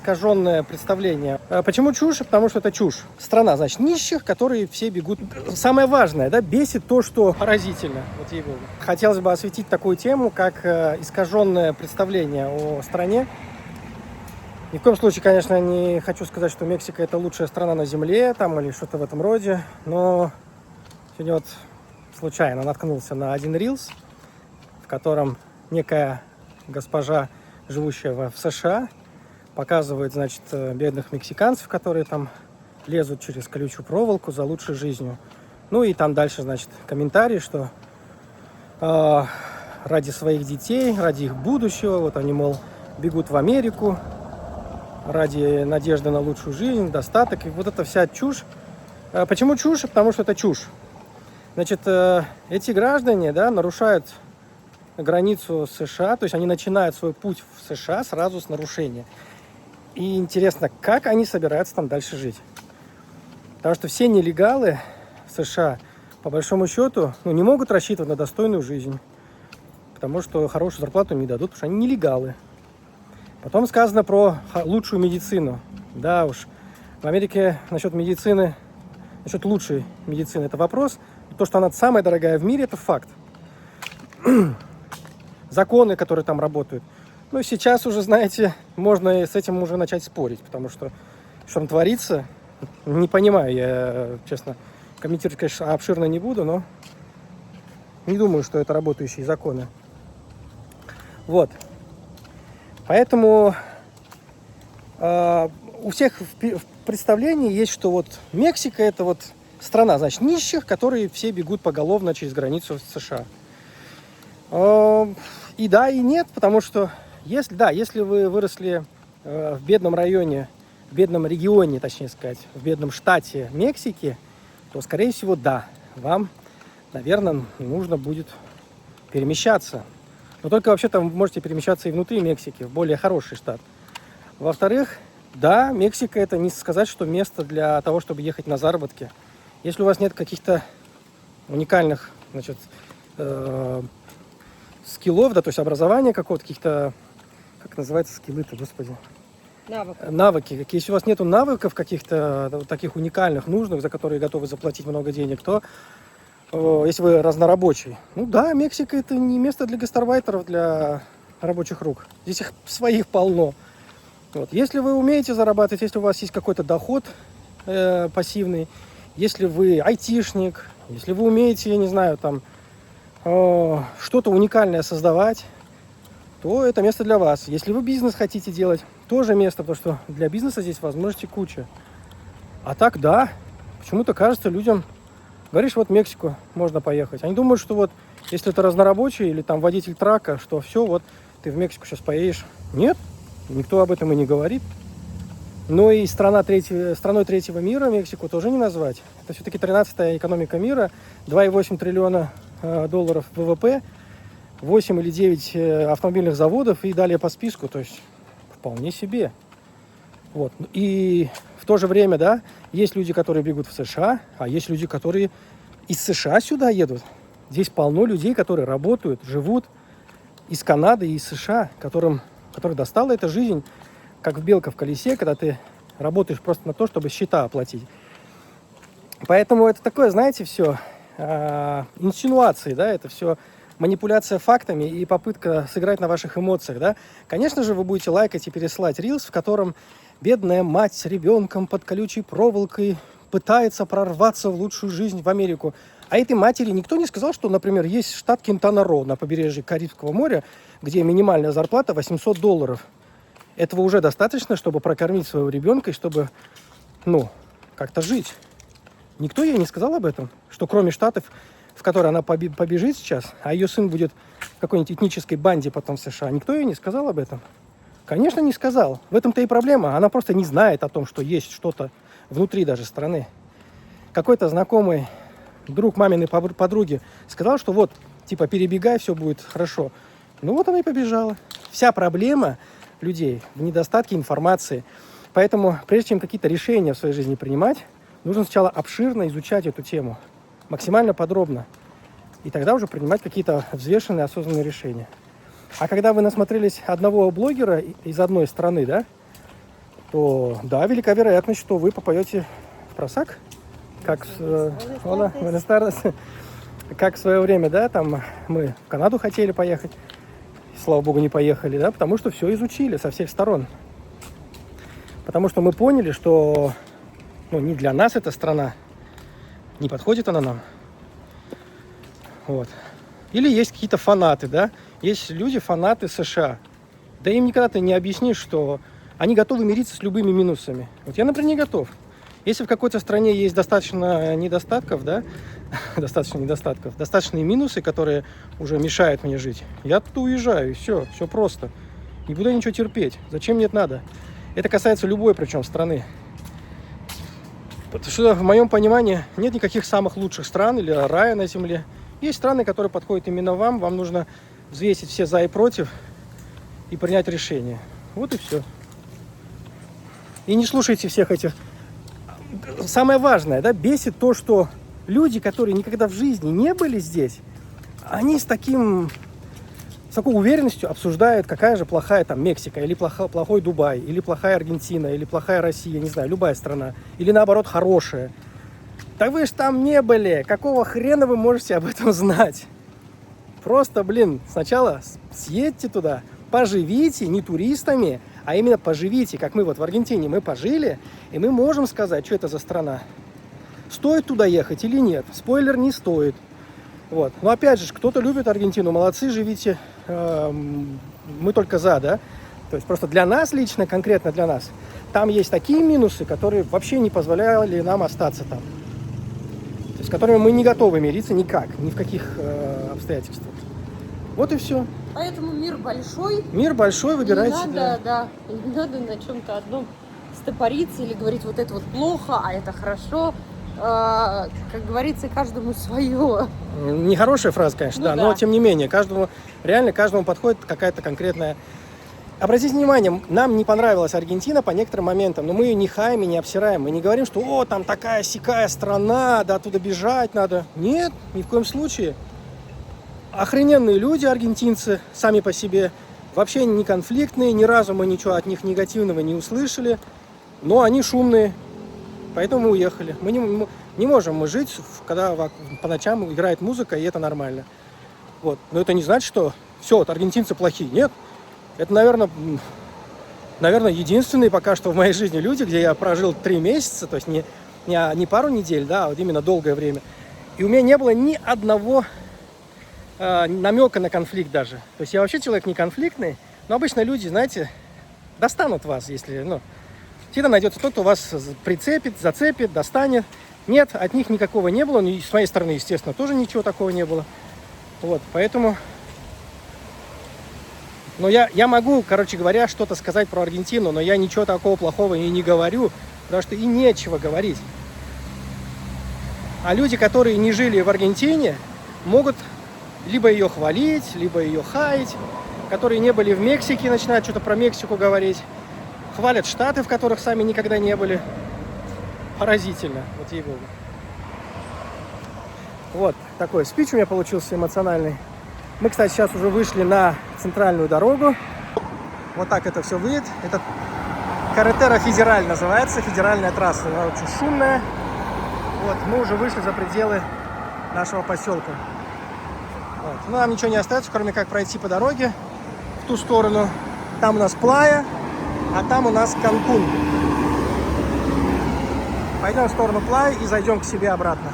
искаженное представление. Почему чушь? Потому что это чушь. Страна, значит, нищих, которые все бегут. Самое важное, да, бесит то, что поразительно. Вот ей-богу. Хотелось бы осветить такую тему, как искаженное представление о стране. Ни в коем случае, конечно, не хочу сказать, что Мексика это лучшая страна на земле, там, или что-то в этом роде, но сегодня вот случайно наткнулся на один рилс, в котором некая госпожа, живущая в США, показывает, значит, бедных мексиканцев, которые там лезут через колючую проволоку за лучшей жизнью. Ну и там дальше, значит, комментарий, что ради своих детей, ради их будущего, вот они, мол, бегут в Америку ради надежды на лучшую жизнь, достаток, и вот эта вся чушь. Почему чушь? Потому что это чушь. Значит, эти граждане, да, нарушают границу США, то есть они начинают свой путь в США сразу с нарушения. И интересно, как они собираются там дальше жить. Потому что все нелегалы в США, по большому счету, не могут рассчитывать на достойную жизнь. Потому что хорошую зарплату не дадут, потому что они нелегалы. Потом сказано про лучшую медицину. Да уж, в Америке насчет медицины, насчет лучшей медицины, это вопрос. То, что она самая дорогая в мире, это факт. Законы, которые там работают. Ну, сейчас уже, знаете, можно с этим уже начать спорить, потому что там творится, не понимаю, я, честно, комментировать, конечно, обширно не буду, но не думаю, что это работающие законы. Вот. Поэтому у всех в представлении есть, что вот Мексика это вот страна, значит, нищих, которые все бегут поголовно через границу в США. И да, и нет, потому что если вы выросли в бедном районе, в бедном регионе, точнее сказать, в бедном штате Мексики, то, скорее всего, да, вам, наверное, нужно будет перемещаться. Но только вообще-то вы можете перемещаться и внутри Мексики, в более хороший штат. Во-вторых, да, Мексика это не сказать, что место для того, чтобы ехать на заработки. Если у вас нет каких-то уникальных, значит, скиллов, да, то есть образования какого-то, каких-то, как называется скиллы-то, господи? Навыки. Если у вас нету навыков каких-то вот таких уникальных, нужных, за которые готовы заплатить много денег, то если вы разнорабочий, ну да, Мексика это не место для гастарбайтеров, для рабочих рук. Здесь их своих полно. Вот. Если вы умеете зарабатывать, если у вас есть какой-то доход пассивный, если вы айтишник, если вы умеете, я не знаю, там что-то уникальное создавать, то это место для вас. Если вы бизнес хотите делать, тоже место, потому что для бизнеса здесь возможностей куча. А так, да, почему-то кажется людям, говоришь, вот в Мексику можно поехать. Они думают, что вот если это разнорабочий или там водитель трака, что все, вот ты в Мексику сейчас поедешь. Нет, никто об этом и не говорит. Но и страной третьего мира Мексику тоже не назвать. Это все-таки 13-я экономика мира, 2,8 триллиона долларов ВВП, 8 или 9 автомобильных заводов и далее по списку. То есть вполне себе. Вот. И в то же время, да, есть люди, которые бегут в США, а есть люди, которые из США сюда едут. Здесь полно людей, которые работают, живут из Канады и из США, которых достала эта жизнь, как в белка в колесе, когда ты работаешь просто на то, чтобы счета оплатить. Поэтому это такое, знаете, все инсинуации, да, это все манипуляция фактами и попытка сыграть на ваших эмоциях, да. Конечно же, вы будете лайкать и пересылать рилс, в котором бедная мать с ребенком под колючей проволокой пытается прорваться в лучшую жизнь в Америку. А этой матери никто не сказал, что, например, есть штат Квинтана-Роо на побережье Карибского моря, где минимальная зарплата $800. Этого уже достаточно, чтобы прокормить своего ребенка и чтобы, как-то жить. Никто ей не сказал об этом, что кроме штатов, в которые она побежит сейчас, а ее сын будет в какой-нибудь этнической банде потом в США, никто ей не сказал об этом. Конечно, не сказал. В этом-то и проблема. Она просто не знает о том, что есть что-то внутри даже страны. Какой-то знакомый друг маминой подруги сказал, что вот, типа, перебегай, все будет хорошо. Ну вот она и побежала. Вся проблема людей в недостатке информации. Поэтому, прежде чем какие-то решения в своей жизни принимать, нужно сначала обширно изучать эту тему, максимально подробно. И тогда уже принимать какие-то взвешенные, осознанные решения. А когда вы насмотрелись одного блогера из одной страны, да, то да, велика вероятность, что вы попадете в просак. Как как в свое время, да, там мы в Канаду хотели поехать, слава богу, не поехали, да, потому что все изучили со всех сторон. Потому что мы поняли, что не для нас эта страна, не подходит она нам. Вот. Или есть какие-то фанаты, да, есть люди, фанаты США. Да им никогда ты не объяснишь, что они готовы мириться с любыми минусами. Вот я, например, не готов. Если в какой-то стране есть достаточно недостатков, да, достаточные минусы, которые уже мешают мне жить, я оттуда уезжаю, и все просто. Не буду ничего терпеть. Зачем мне это надо? Это касается любой, причем, страны. Потому что, в моем понимании, нет никаких самых лучших стран или рая на земле. Есть страны, которые подходят именно вам. Вам нужно взвесить все за и против и принять решение. Вот и все. И не слушайте всех этих... Самое важное, да, бесит то, что люди, которые никогда в жизни не были здесь, они с такой уверенностью обсуждают, какая же плохая там Мексика, или плохой Дубай, или плохая Аргентина, или плохая Россия, не знаю, любая страна, или наоборот хорошая. Да вы ж там не были, какого хрена вы можете об этом знать? Просто, сначала съедьте туда, поживите, не туристами, а именно поживите, как мы вот в Аргентине, мы пожили, и мы можем сказать, что это за страна. Стоит туда ехать или нет? Спойлер, не стоит. Вот. Но опять же, кто-то любит Аргентину, молодцы, живите. Мы только за, да? То есть просто для нас лично, конкретно для нас, там есть такие минусы, которые вообще не позволяли нам остаться там. То есть с которыми мы не готовы мириться никак, ни в каких обстоятельствах. Вот и все. Поэтому мир большой. Мир большой, выбирайте. Не надо на чем-то одном стопориться или говорить, вот это вот плохо, а это хорошо. Как говорится, каждому свое. Нехорошая фраза, конечно, да, но тем не менее, каждому подходит какая-то конкретная... Обратите внимание, нам не понравилась Аргентина по некоторым моментам, но мы ее не хаем и не обсираем. Мы не говорим, что там такая-сякая страна, да, оттуда бежать надо. Нет, ни в коем случае. Охрененные люди, аргентинцы, сами по себе, вообще не конфликтные, ни разу мы ничего от них негативного не услышали, но они шумные, поэтому мы уехали. Мы не можем жить, когда по ночам играет музыка, и это нормально. Вот. Но это не значит, что все, аргентинцы плохие. Нет, это, наверное, единственные пока что в моей жизни люди, где я прожил 3 месяца, то есть не пару недель, да, а вот именно долгое время. И у меня не было ни одного намека на конфликт даже. То есть я вообще человек не конфликтный, но обычно люди, знаете, достанут вас, если, всегда найдется тот, кто вас прицепит, зацепит, достанет. Нет, от них никакого не было, и с моей стороны, естественно, тоже ничего такого не было. Вот, поэтому... Но я могу, короче говоря, что-то сказать про Аргентину, но я ничего такого плохого и не говорю, потому что и нечего говорить. А люди, которые не жили в Аргентине, могут либо ее хвалить, либо ее хаять. Которые не были в Мексике, начинают что-то про Мексику говорить. Хвалят Штаты, в которых сами никогда не были. Поразительно, вот ей-богу. Вот такой спич у меня получился эмоциональный. Мы, кстати, сейчас уже вышли на центральную дорогу. Вот так это все выйдет. Это Карретера Федераль называется, федеральная трасса. Она очень шумная. Вот, мы уже вышли за пределы нашего поселка. Вот. Ну, нам ничего не остается, кроме как пройти по дороге в ту сторону. Там у нас Плая, а там у нас Канкун. Пойдем в сторону Плая и зайдем к себе обратно.